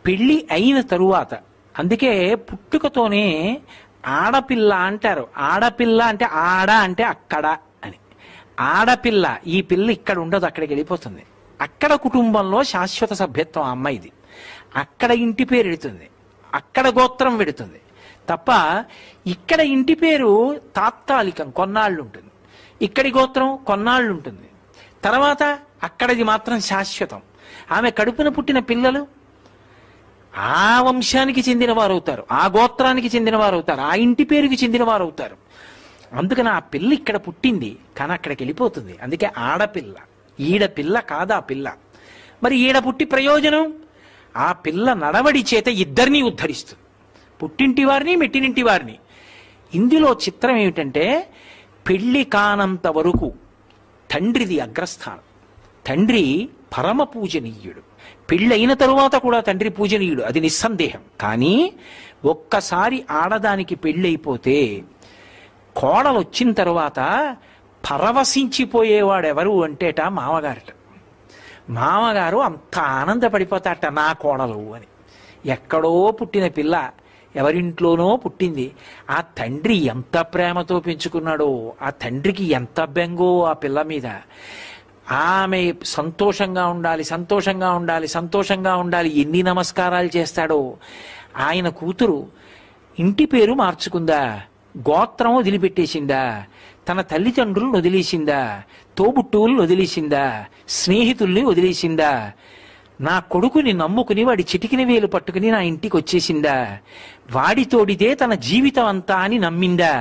పెళ్ళి అయిన తరువాత, అందుకే పుట్టుకతోనే ఆడపిల్ల అంటారు. ఆడపిల్ల అంటే ఆడ అంటే అక్కడ అని. ఆడపిల్ల, ఈ పిల్ల ఇక్కడ ఉండదు, అక్కడికి వెళ్ళిపోతుంది. అక్కడ కుటుంబంలో శాశ్వత సభ్యత్వం ఆ అమ్మాయిది. అక్కడ ఇంటి పేరు ఎడుతుంది, అక్కడ గోత్రం పెడుతుంది తప్ప ఇక్కడ ఇంటి పేరు తాత్కాలికం, కొన్నాళ్ళు ఉంటుంది. ఇక్కడి గోత్రం కొన్నాళ్ళు ఉంటుంది, తర్వాత అక్కడిది మాత్రం శాశ్వతం. ఆమె కడుపున పుట్టిన పిల్లలు ఆ వంశానికి చెందిన వారు అవుతారు, ఆ గోత్రానికి చెందిన వారు అవుతారు, ఆ ఇంటి పేరుకి చెందిన వారు అవుతారు. అందుకని ఆ పిల్ల ఇక్కడ పుట్టింది కానీ అక్కడికి వెళ్ళిపోతుంది. అందుకే ఆడపిల్ల. ఈడపిల్ల కాదు ఆ పిల్ల. మరి ఈడ పుట్టి ప్రయోజనం, ఆ పిల్ల నడవడి చేత ఇద్దరినీ ఉద్ధరిస్తుంది, పుట్టింటి వారిని మెట్టినింటి వారిని. ఇందులో చిత్రం ఏమిటంటే పెళ్లి కానంత వరకు తండ్రిది అగ్రస్థానం. తండ్రి పరమ పూజనీయుడు. పెళ్ళైన తరువాత కూడా తండ్రి పూజనీయుడు, అది నిస్సందేహం. కానీ ఒక్కసారి ఆడదానికి పెళ్ళైపోతే కోడలు వచ్చిన తరువాత పరవశించిపోయేవాడెవరు అంటేట మామగారట. మామగారు అంత ఆనందపడిపోతాట, నా కోడలు అని. ఎక్కడో పుట్టిన పిల్ల ఎవరింట్లోనో పుట్టింది. ఆ తండ్రి ఎంత ప్రేమతో పెంచుకున్నాడో, ఆ తండ్రికి ఎంత బెంగో ఆ పిల్ల మీద. ఆమె సంతోషంగా ఉండాలి, సంతోషంగా ఉండాలి, సంతోషంగా ఉండాలి, ఎన్ని నమస్కారాలు చేస్తాడో. ఆయన కూతురు ఇంటి పేరు మార్చుకుందా, గోత్రం వదిలిపెట్టేసిందా, తన తల్లిదండ్రులను వదిలేసిందా, తోబుట్టువులను వదిలేసిందా, స్నేహితుల్ని వదిలేసిందా, నా కొడుకుని నమ్ముకుని వాడి చిటికిన వేలు పట్టుకుని నా ఇంటికి వచ్చేసిందా, వాడితోడిదే తన జీవితం అంతా అని నమ్మిందా.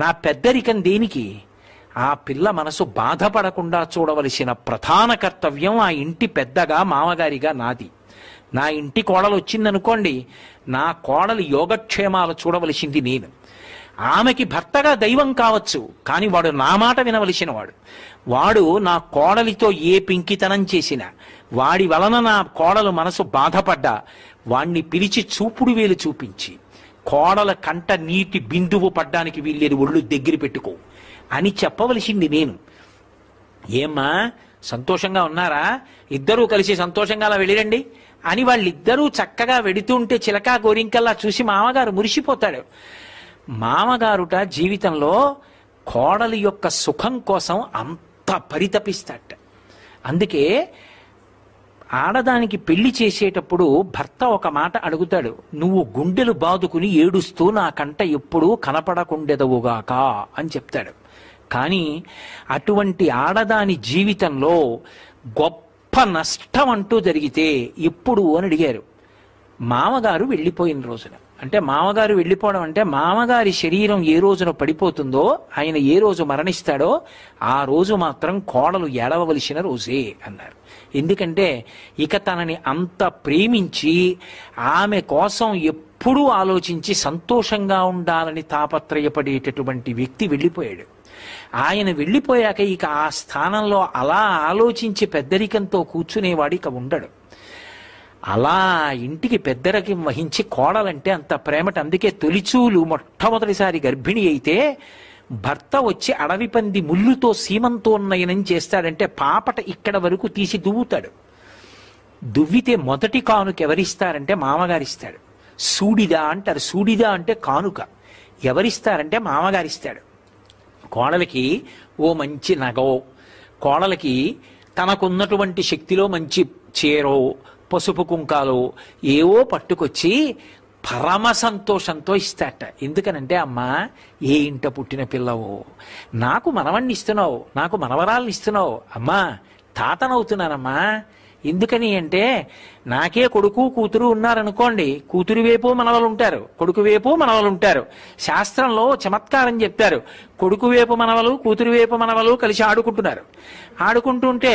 నా పెద్దరికం దేనికి? ఆ పిల్ల మనసు బాధపడకుండా చూడవలసిన ప్రధాన కర్తవ్యం ఆ ఇంటి పెద్దగా, మామగారిగా నాది. నా ఇంటి కోడలు వచ్చిందనుకోండి, నా కోడలి యోగక్షేమాలు చూడవలసింది నేను. ఆమెకి భర్తగా దైవం కావచ్చు, కానీ వాడు నా మాట వినవలసిన వాడు. వాడు నా కోడలితో ఏ పింకితనం చేసినా, వాడి వలన నా కోడలు మనసు బాధపడ్డా, వాణ్ణి పిలిచి చూపుడు వేలు చూపించి, కోడల కంట నీటి బిందువు పడ్డానికి వీల్లేదు, ఒళ్ళు దగ్గర పెట్టుకో అని చెప్పవలసింది నేను. ఏమ్మా సంతోషంగా ఉన్నారా, ఇద్దరూ కలిసి సంతోషంగా అలా వెళ్ళిరండి అని వాళ్ళిద్దరూ చక్కగా వెడుతుంటే చిలకా గోరింకల్లా చూసి మామగారు మురిసిపోతాడు. మామగారుట జీవితంలో కోడలి యొక్క సుఖం కోసం అంత పరితపిస్తాట. అందుకే ఆడదానికి పెళ్లి చేసేటప్పుడు భర్త ఒక మాట అడుగుతాడు, నువ్వు గుండెలు బాదుకుని ఏడుస్తూ నా కంట ఎప్పుడూ కనపడకుండెదవుగాక అని చెప్తాడు. కానీ అటువంటి ఆడదాని జీవితంలో గొప్ప నష్టం అంటూ జరిగితే ఎప్పుడు అని అడిగారు. మామగారు వెళ్ళిపోయిన రోజున. అంటే మామగారు వెళ్ళిపోవడం అంటే మామగారి శరీరం ఏ రోజున పడిపోతుందో, ఆయన ఏ రోజు మరణిస్తాడో ఆ రోజు మాత్రం కోడలు ఏడవలసిన రోజే అన్నారు. ఎందుకంటే ఇక తనని అంత ప్రేమించి ఆమె కోసం ఎప్పుడూ ఆలోచించి సంతోషంగా ఉండాలని తాపత్రయపడేటటువంటి వ్యక్తి వెళ్ళిపోయాడు. ఆయన వెళ్ళిపోయాక ఇక ఆ స్థానంలో అలా ఆలోచించి పెద్దరికంతో కూర్చునేవాడు ఇక ఉండడు. అలా ఇంటికి పెద్దరికం వహించి కోడలంటే అంత ప్రేమట. అందుకే తొలిచూలు మొట్టమొదటిసారి గర్భిణి అయితే భర్త వచ్చి అడవి పంది ముళ్ళుతో సీమంతోన్నయనం చేస్తాడంటే పాపట ఇక్కడ వరకు తీసి దువ్వుతాడు. దువ్వితే మొదటి కానుక ఎవరిస్తారంటే మామగారిస్తాడు. సూడిదా అంటారు. సూడిదా అంటే కానుక. ఎవరిస్తారంటే మామగారిస్తాడు. కోడలికి ఓ మంచి నగో, కోడలికి తనకున్నటువంటి శక్తిలో మంచి చీరో పసుపు కుంకాలు ఏవో పట్టుకొచ్చి పరమ సంతోషంతో ఇస్తాట. ఎందుకనంటే అమ్మా ఏ ఇంట పుట్టిన పిల్లవో, నాకు మనవణ్ణి ఇస్తున్నావు, నాకు మనవరాల్ని ఇస్తున్నావు, అమ్మా తాతనవుతున్నానమ్మా. ఎందుకని అంటే నాకే కొడుకు కూతురు ఉన్నారనుకోండి, కూతురు వైపు మనవలు ఉంటారు, కొడుకు వైపు మనవలు ఉంటారు. శాస్త్రంలో చమత్కారం చెప్తారు, కొడుకు వైపు మనవలు కూతురు వైపు మనవలు కలిసి ఆడుకుంటున్నారు. ఆడుకుంటుంటే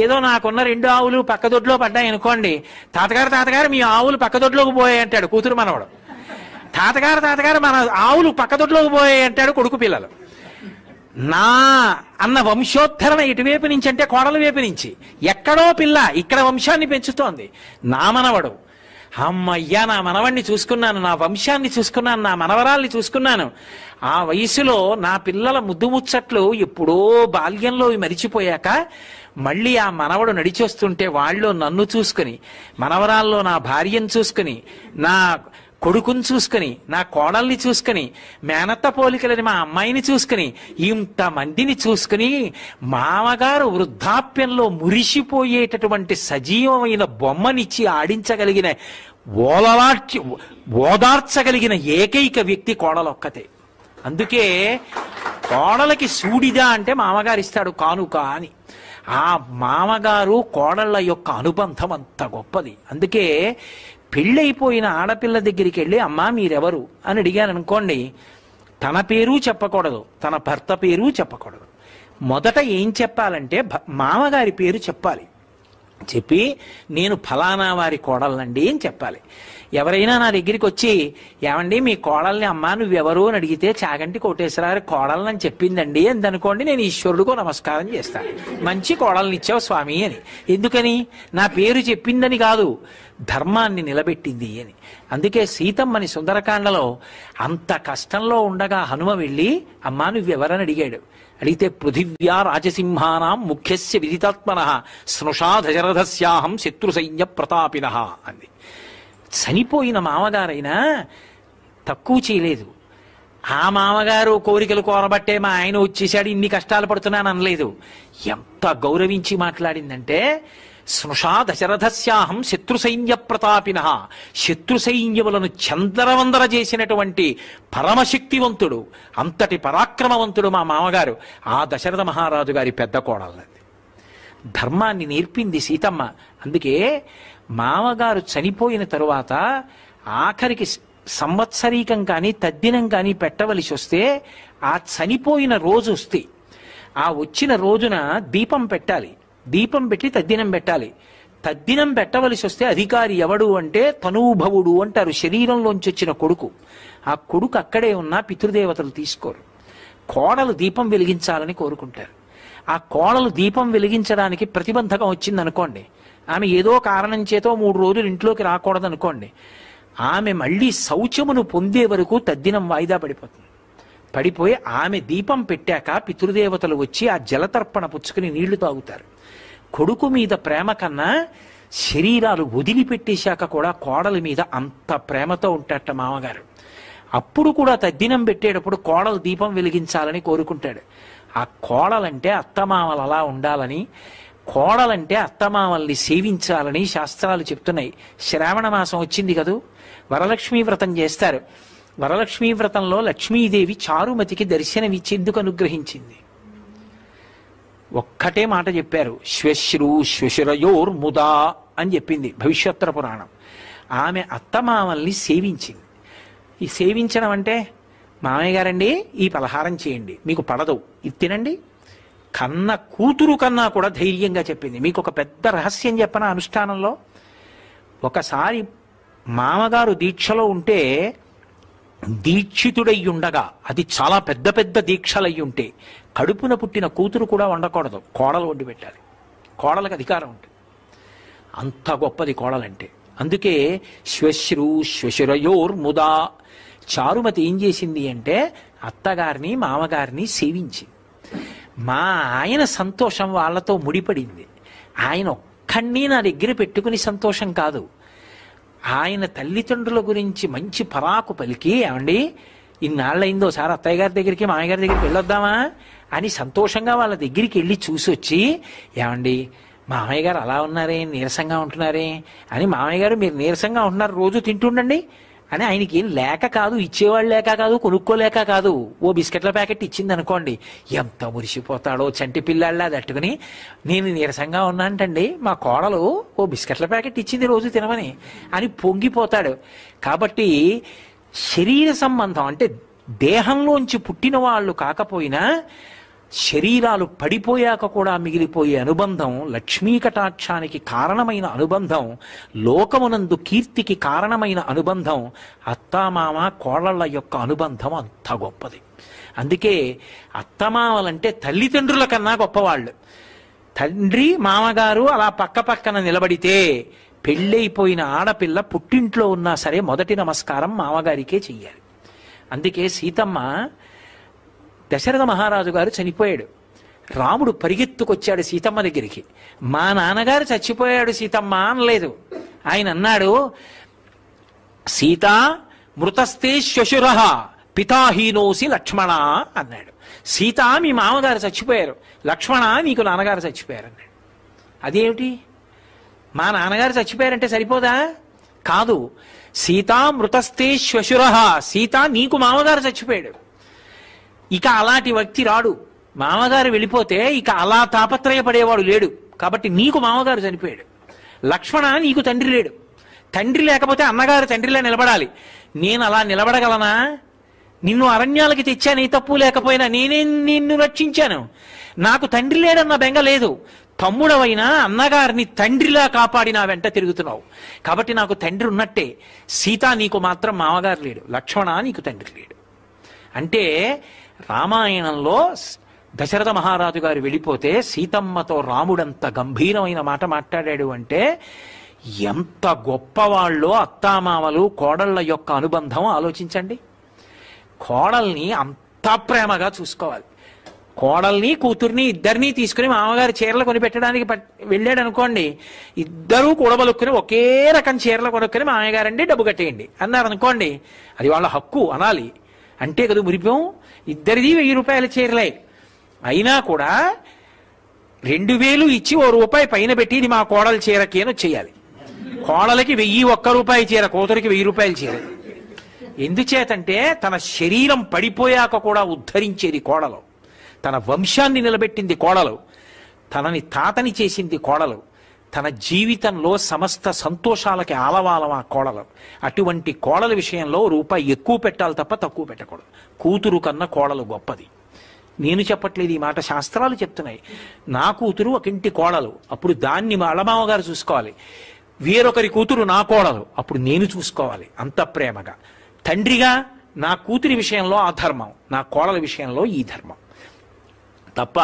ఏదో నాకున్న 2 ఆవులు పక్కదొడ్లో పడ్డాయి అనుకోండి, తాతగారు మీ ఆవులు పక్కదొడ్లోకి పోయాయి అంటాడు కూతురు మనవడు. తాతగారు మన ఆవులు పక్కదొడ్లోకి పోయాయి అంటాడు కొడుకు పిల్లలు. నా అన్న వంశోద్ధరణ ఇటువైపు నుంచి అంటే కోడల వైపు నుంచి. ఎక్కడో పిల్ల ఇక్కడ వంశాన్ని పెంచుతోంది. నా మనవడు, అమ్మయ్యా నా మనవణ్ణి చూసుకున్నాను, నా వంశాన్ని చూసుకున్నాను, నా మనవరాల్ని చూసుకున్నాను. ఆ వయసులో నా పిల్లల ముద్దు ముచ్చట్లు ఎప్పుడో బాల్యంలో మరిచిపోయాక మళ్ళీ ఆ మనవడు నడిచొస్తుంటే వాళ్ళు నన్ను చూసుకుని, మనవరాల్లో నా భార్యను చూసుకుని, నా కొడుకుని చూసుకుని, నా కోడల్ని చూసుకుని, మేనత్త పోలికలని మా అమ్మాయిని చూసుకుని, ఇంతమందిని చూసుకుని మామగారు వృద్ధాప్యంలో మురిసిపోయేటటువంటి సజీవమైన బొమ్మనిచ్చి ఆడించగలిగిన, ఓదార్చగలిగిన ఏకైక వ్యక్తి కోడలొక్కతే. అందుకే కోడలకి సూడిదా అంటే మామగారు ఇస్తాడు కానుక అని. ఆ మామగారు కోడళ్ళ యొక్క అనుబంధం అంత గొప్పది. అందుకే పెళ్ళైపోయిన ఆడపిల్ల దగ్గరికి వెళ్ళి అమ్మా మీరెవరు అని అడిగాను అనుకోండి, తన పేరు చెప్పకూడదు, తన భర్త పేరు చెప్పకూడదు. మొదట ఏం చెప్పాలంటే మామగారి పేరు చెప్పాలి. చెప్పి నేను ఫలానా వారి కోడలనండి అని చెప్పాలి. ఎవరైనా నా దగ్గరికి వచ్చి ఏమండి మీ కోడల్ని అమ్మా నువ్వెవరు అని అడిగితే చాగంటి కోటేశ్వరరావు కోడలని చెప్పిందండి అని అనుకోండి, నేను ఈశ్వరుడికో నమస్కారం చేస్తాను, మంచి కోడల్ని ఇచ్చావు స్వామి అని. ఎందుకని? నా పేరు చెప్పిందని కాదు, ధర్మాన్ని నిలబెట్టింది అని. అందుకే సీతమ్మని సుందరకాండలో అంత కష్టంలో ఉండగా హనుమ వెళ్ళి అమ్మా నువ్వెవరని అడిగాడు. అడిగితే పృథివ్యా రాజసింహానాం ముఖ్యస్య విదితాత్మన స్నుషా దశరథస్యాహం శత్రు సైన్య ప్రతాపిన అంది. చనిపోయిన మామగారైనా తక్కువ చేయలేదు. ఆ మామగారు కోరికలు కోరబట్టే మా ఆయన వచ్చేసాడు ఇన్ని కష్టాలు పడుతున్నాను అనలేదు. ఎంత గౌరవించి మాట్లాడిందంటే స్నుషా దశరథస్యాహం శత్రు సైన్య ప్రతాపిన, శత్రు సైన్యములను చందరవందర చేసినటువంటి పరమశక్తివంతుడు, అంతటి పరాక్రమవంతుడు మా మామగారు. ఆ దశరథ మహారాజు గారి పెద్ద కోడళ్ళది. ధర్మాన్ని నేర్పింది సీతమ్మ. అందుకే మామగారు చనిపోయిన తరువాత ఆఖరికి సంవత్సరీకం కానీ తద్దినం కానీ పెట్టవలసి వస్తే ఆ చనిపోయిన రోజు వస్తే ఆ వచ్చిన రోజున దీపం పెట్టాలి. దీపం పెట్టి తద్దినం పెట్టాలి. తద్దినం పెట్టవలసి వస్తే అధికారి ఎవడు అంటే తనూభవుడు అంటారు, శరీరంలోంచి వచ్చిన కొడుకు. ఆ కొడుకు అక్కడే ఉన్నా పితృదేవతలు తీసుకోరు. కోడలు దీపం వెలిగించాలని కోరుకుంటారు. ఆ కోడలు దీపం వెలిగించడానికి ప్రతిబంధకం వచ్చిందనుకోండి, ఆమె ఏదో కారణం చేతో 3 రోజులు ఇంట్లోకి రాకూడదు అనుకోండి, ఆమె మళ్ళీ శౌచమును పొందే వరకు తద్దినం వాయిదా పడిపోతుంది. పడిపోయి ఆమె దీపం పెట్టాక పితృదేవతలు వచ్చి ఆ జలతర్పణ పుచ్చుకుని నీళ్లు తాగుతారు. కొడుకు మీద ప్రేమ కన్నా శరీరాలు వదిలిపెట్టేశాక కూడా కోడలి మీద అంత ప్రేమతో ఉంటాట మామగారు. అప్పుడు కూడా తద్దినం పెట్టేటప్పుడు కోడలు దీపం వెలిగించాలని కోరుకుంటాడు. ఆ కోడలంటే అత్తమామలు అలా ఉండాలని, కోడలంటే అత్తమామల్ని సేవించాలని శాస్త్రాలు చెప్తున్నాయి. శ్రావణ మాసం వచ్చింది కదూ, వరలక్ష్మీ వ్రతం చేస్తారు. వరలక్ష్మీ వ్రతంలో లక్ష్మీదేవి చారుమతికి దర్శనమిచ్చేందుకు అనుగ్రహించింది. ఒక్కటే మాట చెప్పారు, శ్వశ్రు శ్వశురయోర్ముదా అని చెప్పింది భవిష్యోత్తర పురాణం. ఆమె అత్తమామల్ని సేవించింది. ఈ సేవించడం అంటే మామయ్య గారండి ఈ పలహారం చేయండి, మీకు పడదు, ఇది తినండి, కన్న కూతురు కన్నా కూడా ధైర్యంగా చెప్పింది. మీకు ఒక పెద్ద రహస్యం చెప్పన అనుష్ఠానంలో. ఒకసారి మామగారు దీక్షలో ఉంటే దీక్షితుడై ఉండగా, అది చాలా పెద్ద పెద్ద దీక్షలయ్యి ఉంటే కడుపున పుట్టిన కూతురు కూడా వండకూడదు, కోడలు వండి పెట్టాలి. కోడలకు అధికారం ఉంటుంది. అంత గొప్పది కోడలంటే. అందుకే శ్వశ్రు శ్వశురయోర్ముదా. చారుమతి ఏం చేసింది అంటే అత్తగారిని మామగారిని సేవించింది. మా ఆయన సంతోషం వాళ్ళతో ముడిపడింది. ఆయన ఒక్కడిని నా దగ్గర పెట్టుకుని సంతోషం కాదు, ఆయన తల్లిదండ్రుల గురించి మంచి పరాకు పలికి, ఏమండి ఇన్నాళ్ళయిందో సార్ అత్తయ్య గారి దగ్గరికి మామయ్య గారి దగ్గరికి వెళ్ళొద్దామా అని సంతోషంగా వాళ్ళ దగ్గరికి వెళ్ళి చూసి వచ్చి, ఏమండి మామయ్య గారు అలా ఉన్నారే, నీరసంగా ఉంటున్నారే అని, మామయ్య గారు మీరు నీరసంగా ఉంటున్నారు రోజు తింటుండండి అని, ఆయనకి ఏం లేక కాదు, ఇచ్చేవాళ్ళు లేక కాదు, కొనుక్కోలేక కాదు, ఓ బిస్కెట్ల ప్యాకెట్ ఇచ్చింది అనుకోండి, ఎంత మురిసిపోతాడో చంటి పిల్లాళ్ళ తట్టుకుని. నేను నీరసంగా ఉన్నానంటండి, మా కోడలు ఓ బిస్కెట్ల ప్యాకెట్ ఇచ్చింది రోజు తినమని అని పొంగిపోతాడు. కాబట్టి శరీర సంబంధం అంటే దేహంలోంచి పుట్టిన వాళ్ళు కాకపోయినా శరీరాలు పడిపోయాక కూడా మిగిలిపోయే అనుబంధం, లక్ష్మీ కటాక్షానికి కారణమైన అనుబంధం, లోకమునందు కీర్తికి కారణమైన అనుబంధం, అత్తామామ కోడళ్ళ యొక్క అనుబంధం అంత గొప్పది. అందుకే అత్తమామలంటే తల్లిదండ్రుల కన్నా గొప్పవాళ్ళు. తండ్రి మామగారు అలా పక్క పక్కన నిలబడితే పెళ్ళైపోయిన ఆడపిల్ల పుట్టింట్లో ఉన్నా సరే మొదటి నమస్కారం మామగారికే చెయ్యాలి. అందుకే సీతమ్మ, దశరథ మహారాజు గారు చనిపోయాడు. రాముడు పరిగెత్తుకొచ్చాడు సీతమ్మ దగ్గరికి. మా నాన్నగారు చచ్చిపోయాడు సీతమ్మ అనలేదు. ఆయన అన్నాడు, సీత మృతస్తే శ్వశుర పితాహీనోసి లక్ష్మణ అన్నాడు. సీత మీ మామగారు చచ్చిపోయారు, లక్ష్మణ నీకు నాన్నగారు చచ్చిపోయారు అన్నాడు. అదేమిటి, మా నాన్నగారు చచ్చిపోయారంటే సరిపోదా? కాదు, సీతా మృతస్తే శ్వశుర, సీత నీకు మామగారు చచ్చిపోయాడు. ఇక అలాంటి వ్యక్తి రాడు. మామగారు వెళ్ళిపోతే ఇక అలా తాపత్రయపడేవాడు లేడు. కాబట్టి నీకు మామగారు చనిపోయాడు. లక్ష్మణ నీకు తండ్రి లేడు. తండ్రి లేకపోతే అన్నగారు తండ్రిలా నిలబడాలి. నేను అలా నిలబడగలనా? నిన్ను అరణ్యాలకి తెచ్చాను, ఏ తప్పు లేకపోయినా నేనే నిన్ను రక్షించాను. నాకు తండ్రి లేడన్న బెంగ లేదు. తమ్ముడవైనా అన్నగారిని తండ్రిలా కాపాడి నా వెంట తిరుగుతున్నావు. కాబట్టి నాకు తండ్రి ఉన్నట్టే. సీత నీకు మాత్రం మామగారు లేడు, లక్ష్మణ నీకు తండ్రి లేడు. అంటే రామాయణంలో దశరథ మహారాజు గారు వెళ్ళిపోతే సీతమ్మతో రాముడంత గంభీరమైన మాట మాట్లాడాడు అంటే ఎంత గొప్పవాళ్ళో అత్తామామలు కోడళ్ల యొక్క అనుబంధం ఆలోచించండి. కోడల్ని అంత ప్రేమగా చూసుకోవాలి. కోడల్ని కూతుర్ని ఇద్దరినీ తీసుకుని మామగారు చీరలు కొనిపెట్టడానికి వెళ్ళాడు అనుకోండి, ఇద్దరూ కూడబలుక్కుని ఒకే రకం చీరలు కొనుక్కుని మామయ్యగారండి డబ్బు కట్టేయండి అన్నారు అనుకోండి, అది వాళ్ళ హక్కు అనాలి. అంటే కదా మురిపం. ఇద్దరిది 1000 రూపాయల చీరలే అయినా కూడా 2000 ఇచ్చి ₹1 పైన పెట్టి ఇది మా కోడల చీరకి అని వచ్చేయాలి. కోడలకి 1001 రూపాయి చీర, కూతురికి 1000 రూపాయల చీర. ఎందుచేతంటే తన శరీరం పడిపోయాక కూడా ఉద్ధరించేది కోడలు, తన వంశాన్ని నిలబెట్టింది కోడలు, తనని తాతని చేసింది కోడలు, తన జీవితంలో సమస్త సంతోషాలకి ఆలవాలం ఆ కోడలు. అటువంటి కోడల విషయంలో రూపాయి ఎక్కువ పెట్టాలి తప్ప తక్కువ పెట్టకూడదు. కూతురు కన్నా కోడలు గొప్పది. నేను చెప్పట్లేదు ఈ మాట, శాస్త్రాలు చెప్తున్నాయి. నా కూతురు ఒక ఇంటి కోడలు, అప్పుడు దాన్ని మా అలమావగారు చూసుకోవాలి. వేరొకరి కూతురు నా కోడలు, అప్పుడు నేను చూసుకోవాలి అంత ప్రేమగా. తండ్రిగా నా కూతురి విషయంలో ఆ ధర్మం, నా కోడల విషయంలో ఈ ధర్మం తప్ప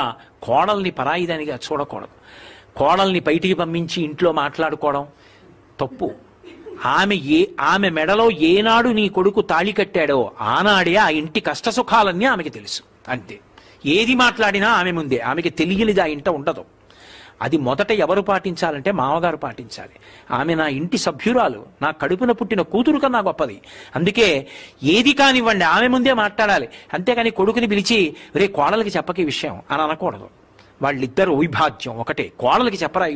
కోడల్ని పరాయిదానిగా చూడకూడదు. కోడల్ని బయటికి పంపించి ఇంట్లో మాట్లాడుకోవడం తప్పు. ఆమె మెడలో ఏనాడు నీ కొడుకు తాళి కట్టాడో ఆనాడే ఆ ఇంటి కష్టసుఖాలన్నీ ఆమెకి తెలుసు. అంతే. ఏది మాట్లాడినా ఆమె ముందే, ఆమెకి తెలియనిది ఆ ఇంట ఉండదు. అది మొదట ఎవరు పాటించాలంటే మామగారు పాటించాలి. ఆమె నా ఇంటి సభ్యురాలు, నా కడుపున పుట్టిన కూతురు కన్నా గొప్పది. అందుకే ఏది కానివ్వండి ఆమె ముందే మాట్లాడాలి. అంతేకాని కొడుకుని పిలిచి రే కోడలకి చెప్పకి విషయం అని అనకూడదు. వాళ్ళిద్దరు వైభాగ్యం ఒకటే. కోడలకి చెప్పరా